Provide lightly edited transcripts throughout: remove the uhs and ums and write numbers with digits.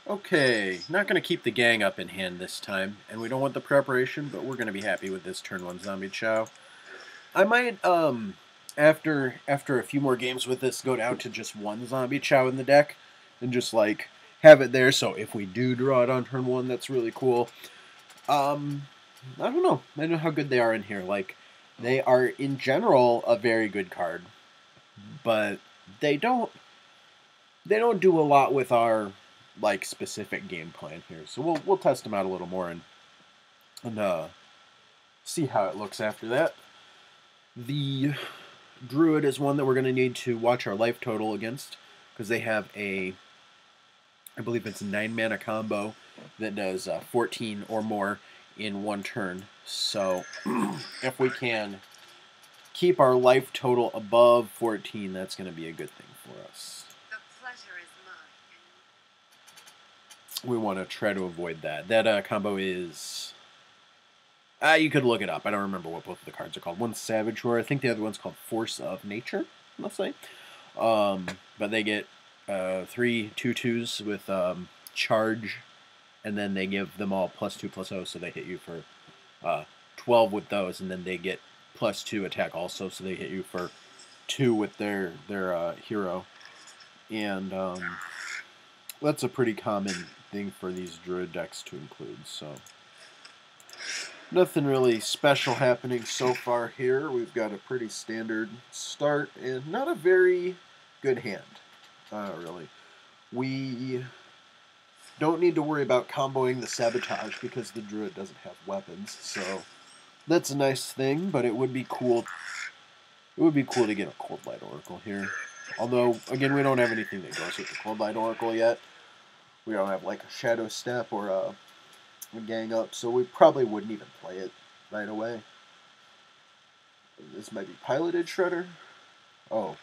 Okay, not going to keep the gang up in hand this time, and we don't want the preparation, but we're going to be happy with this turn 1 Zombie Chow. I might, after a few more games with this, go down to just 1 Zombie Chow in the deck, and just, like, have it there, so if we do draw it on turn 1, that's really cool. I don't know. I don't know how good they are in here. Like, they are, in general, a very good card, but they don't do a lot with our like specific game plan here. So we'll test them out a little more and see how it looks after that. The Druid is one that we're going to need to watch our life total against because they have I believe it's a 9-mana combo that does 14 or more in 1 turn. So if we can keep our life total above 14, that's going to be a good thing for us. We want to try to avoid that. That combo is... you could look it up. I don't remember what both of the cards are called. One's Savage Roar. I think the other one's called Force of Nature, let's say. But they get 3 2/2s with Charge, and then they give them all +2/+0, so they hit you for 12 with those, and then they get +2 attack also, so they hit you for 2 with their hero. And that's a pretty common thing for these Druid decks to include, so nothing really special happening so far here. We've got a pretty standard start and not a very good hand, really. We don't need to worry about comboing the Sabotage because the Druid doesn't have weapons, so that's a nice thing, but it would be cool. It would be cool to get a Cold Light Oracle here. Although, again, we don't have anything that goes with the Cold Light Oracle yet. We don't have, like, a Shadow Step or a Gang Up, so we probably wouldn't even play it right away. This might be Piloted Shredder. Oh,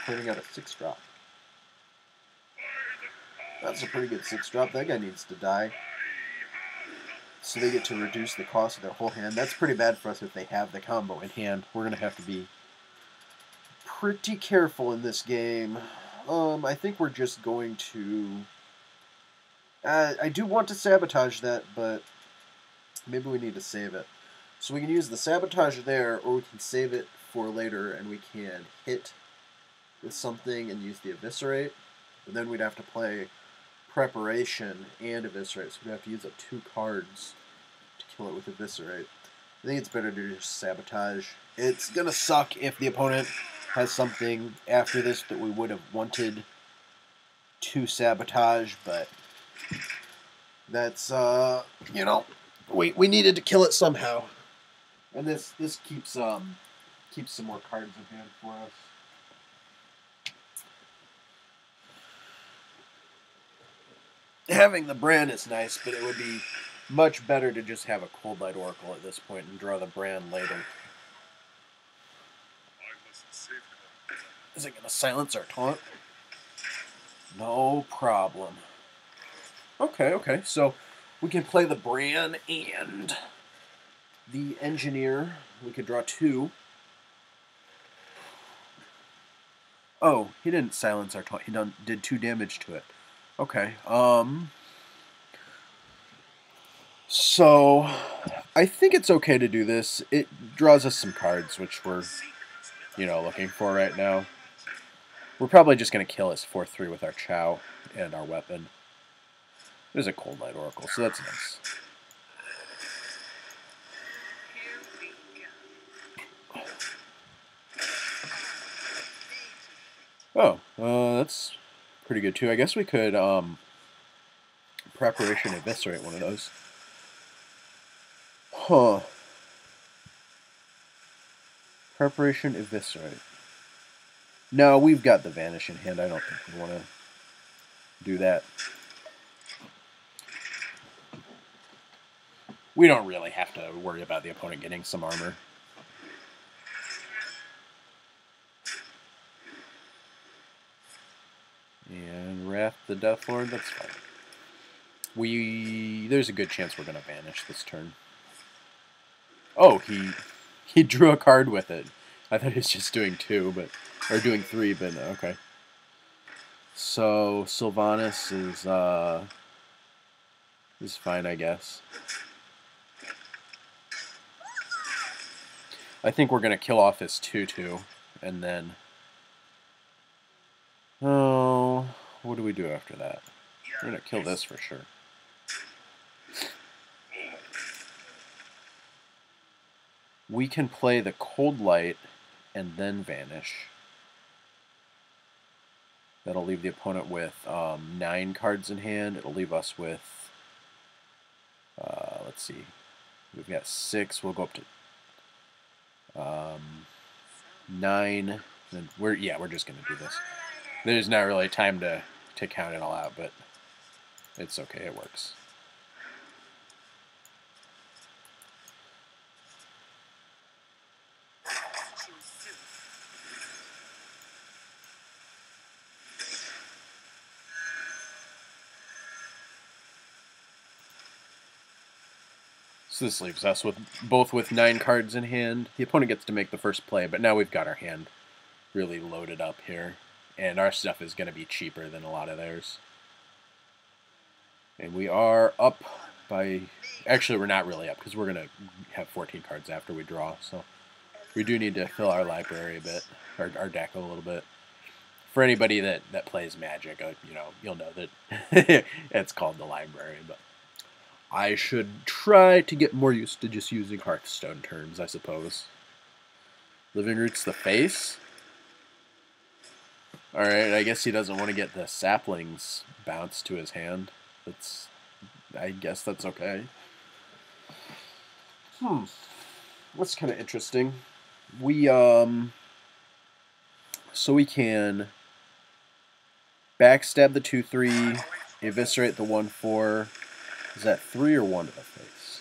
clearing out a 6-drop. That's a pretty good 6-drop. That guy needs to die. So they get to reduce the cost of their whole hand. That's pretty bad for us if they have the combo in hand. We're going to have to be pretty careful in this game. I think we're just going to... I do want to Sabotage that, but maybe we need to save it. So we can use the Sabotage there, or we can save it for later, and we can hit with something and use the Eviscerate. But then we'd have to play Preparation and Eviscerate, so we'd have to use up 2 cards to kill it with Eviscerate. I think it's better to just Sabotage. It's going to suck if the opponent has something after this that we would have wanted to Sabotage, but that's, you know, we needed to kill it somehow. And this keeps some more cards in hand for us. Having the Bran is nice, but it would be much better to just have a Cold Light Oracle at this point and draw the Bran later. Is it going to silence our taunt? No problem. Okay, so we can play the Bran and the Engineer. We could draw 2. Oh, he didn't silence our taunt. He did 2 damage to it. Okay, so I think it's okay to do this. It draws us some cards, which we're, you know, looking for right now. We're probably just going to kill his 4/3 with our Chow and our weapon. There's a Cold Light Oracle, so that's nice. Oh, that's pretty good too. I guess we could Preparation Eviscerate one of those. Huh. Preparation Eviscerate. No, we've got the Vanish in hand. I don't think we want to do that. We don't really have to worry about the opponent getting some armor. And Wrath the Deathlord, that's fine. There's a good chance we're going to Vanish this turn. Oh, he drew a card with it. I thought he was just doing 2, but Or doing 3, but okay. So Sylvanas is fine, I guess. I think we're gonna kill off his 2/2, and then oh, what do we do after that? We're gonna kill this for sure. We can play the Cold Light and then vanish. That'll leave the opponent with 9 cards in hand. It'll leave us with, let's see, we've got 6. We'll go up to 9. And we're just gonna do this. There's not really time to count it all out, but it's okay. It works. So this leaves us with both with 9 cards in hand. The opponent gets to make the first play, but now we've got our hand really loaded up here. And our stuff is going to be cheaper than a lot of theirs. And we are up by... Actually, we're not really up, because we're going to have 14 cards after we draw. So we do need to fill our library a bit, our deck a little bit. For anybody that plays Magic, you'll know that it's called the library, but... I should try to get more used to just using Hearthstone terms, I suppose. Living Root's the face. Alright, I guess he doesn't want to get the saplings bounced to his hand. I guess that's okay. That's kind of interesting. So we can backstab the 2/3, eviscerate the 1/4. Is that 3 or 1 to the face?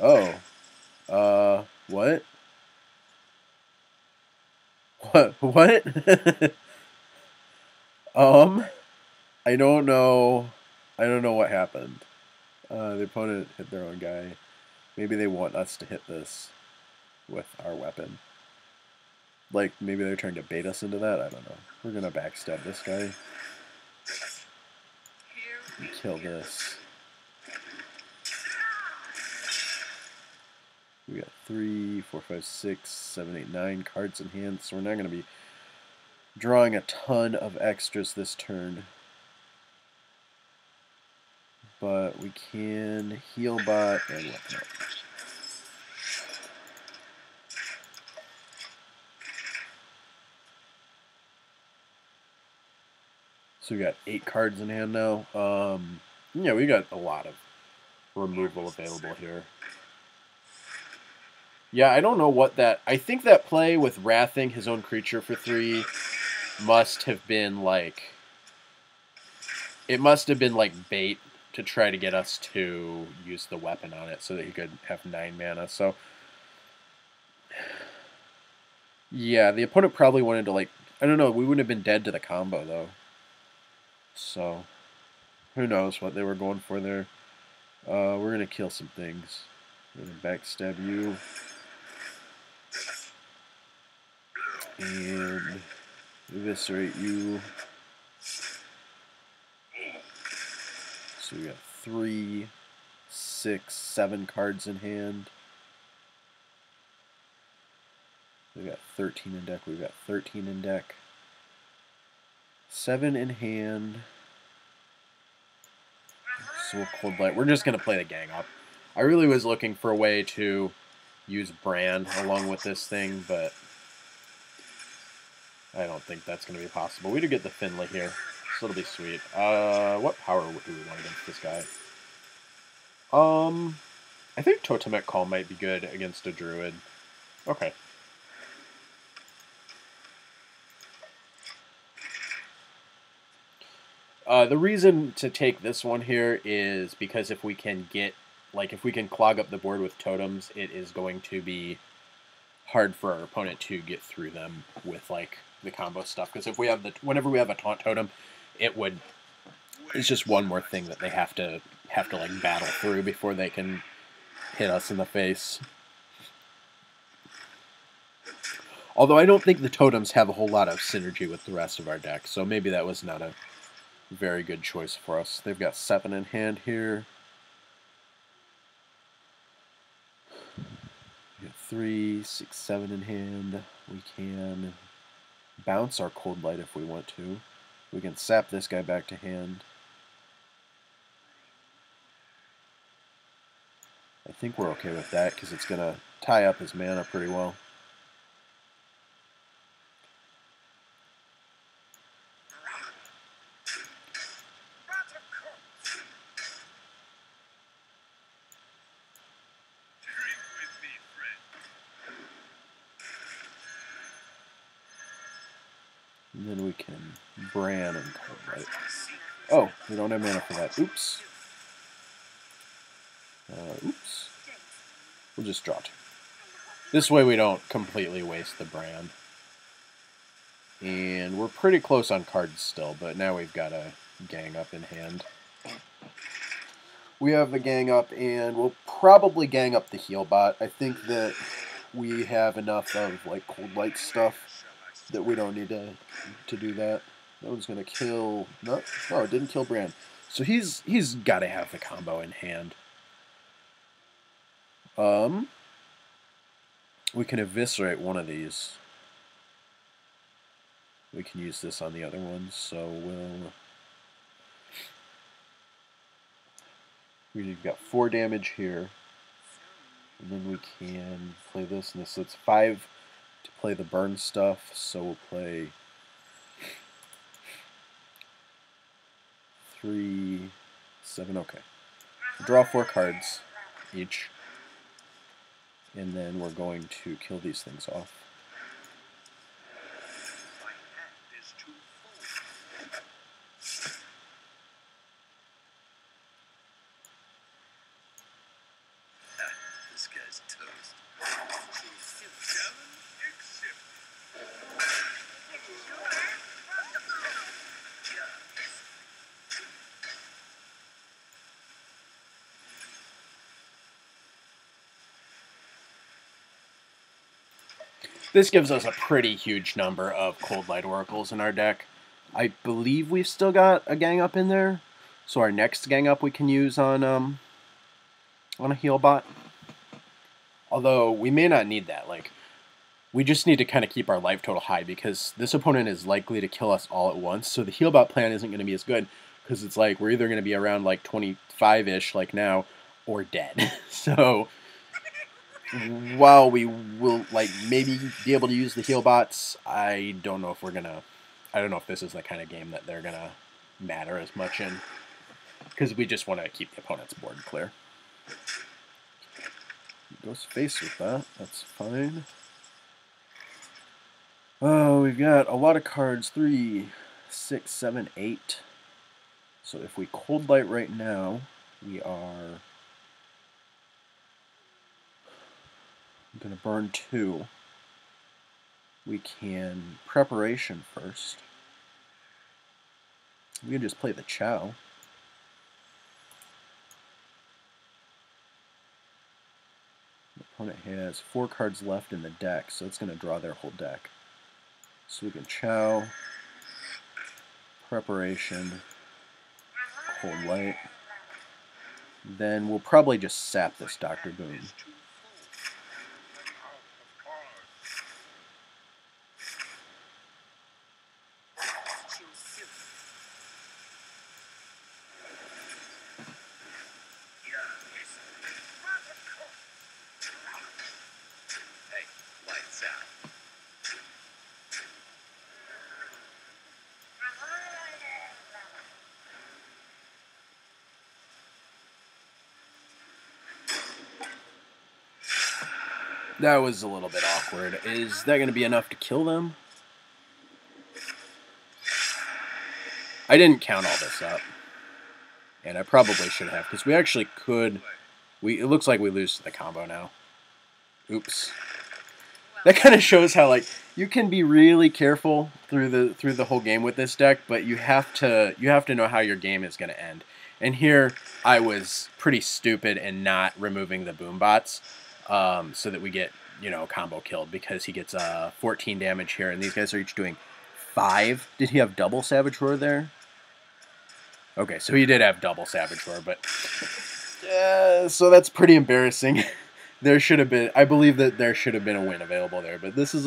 Oh. What? What? I don't know. I don't know what happened. The opponent hit their own guy. Maybe they want us to hit this with our weapon. Like, maybe they're trying to bait us into that? I don't know. We're gonna backstab this guy. And kill this. We got 3, 4, 5, 6, 7, 8, 9 cards in hand, so we're not going to be drawing a ton of extras this turn. But we can heal bot and weapon up. So we got 8 cards in hand now. Yeah, we got a lot of removal available here. Yeah, I don't know what that... I think that play with wrathing his own creature for 3 must have been like... It must have been like bait to try to get us to use the weapon on it so that he could have 9 mana. So, yeah, the opponent probably wanted to, like... I don't know, we wouldn't have been dead to the combo, though. So, who knows what they were going for there. We're going to kill some things. We're going to backstab you. And eviscerate you. So we got 3, 6, 7 cards in hand. We got 13 in deck. We've got 13 in deck. 7 in hand. So we'll Cold Light. We're just going to play the gang up. I really was looking for a way to use Brand along with this thing, but I don't think that's going to be possible. We do get the Finley here, so it'll be sweet. What power do we want against this guy? I think Totemic Call might be good against a Druid. Okay. The reason to take this one here is because if we can get, like, if we can clog up the board with totems, it is going to be hard for our opponent to get through them with, like, the combo stuff. Because if we have whenever we have a taunt totem, it's just one more thing that they have to like battle through before they can hit us in the face. Although I don't think the totems have a whole lot of synergy with the rest of our deck, so maybe that was not a very good choice for us. They've got 7 in hand here. We got 3, 6, 7 in hand. We can bounce our Cold Light if we want to. We can sap this guy back to hand. I think we're okay with that because it's going to tie up his mana pretty well. And then we can Bran and Cold Light. Oh, we don't have mana for that. Oops. Oops. We'll just draw 2. This way we don't completely waste the Bran. And we're pretty close on cards still, but now we've got a gang up in hand. We have the gang up, and we'll probably gang up the heal bot. I think that we have enough of like Cold Light stuff that we don't need to do that. That one's gonna kill. No, it didn't kill Bran. So he's got to have the combo in hand. We can eviscerate one of these. We can use this on the other ones, so we've got 4 damage here. And then we can play this, and this. So it's 5 to play the burn stuff, so we'll play 3, 7, okay. Draw 4 cards each. And then we're going to kill these things off. This guy's toast. This gives us a pretty huge number of Cold Light Oracles in our deck. I believe we've still got a gang up in there, so our next gang up we can use on a heal bot. Although we may not need that. Like, we just need to kind of keep our life total high because this opponent is likely to kill us all at once. So the heal bot plan isn't going to be as good because it's like we're either going to be around like 25-ish like now or dead. So while we will like maybe be able to use the heal bots, I don't know if this is the kind of game that they're gonna matter as much in, because we just want to keep the opponent's board clear. Go space with that. That's fine. Oh, we've got a lot of cards. 3, 6, 7, 8. So if we Cold Light right now, we are going to burn 2. We can Preparation first. We can just play the Chow. The opponent has 4 cards left in the deck, so it's going to draw their whole deck. So we can Chow, Preparation, Cold Light. Then we'll probably just sap this Dr. Boom. That was a little bit awkward. Is that going to be enough to kill them? I didn't count all this up. And I probably should have, because we actually could... It looks like we lose to the combo now. Oops. That kind of shows how, like, you can be really careful through the whole game with this deck, but you have to know how your game is going to end. And here, I was pretty stupid in not removing the boom bots. So that we get combo killed because he gets 14 damage here, and these guys are each doing 5. Did he have double Savage Roar there? Okay, so he did have double Savage Roar, but so that's pretty embarrassing. There should have been, I believe that there should have been a win available there, but this is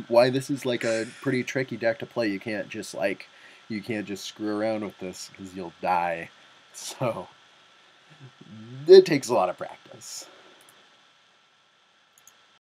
why this is like a pretty tricky deck to play. You can't just screw around with this because you'll die. So it takes a lot of practice.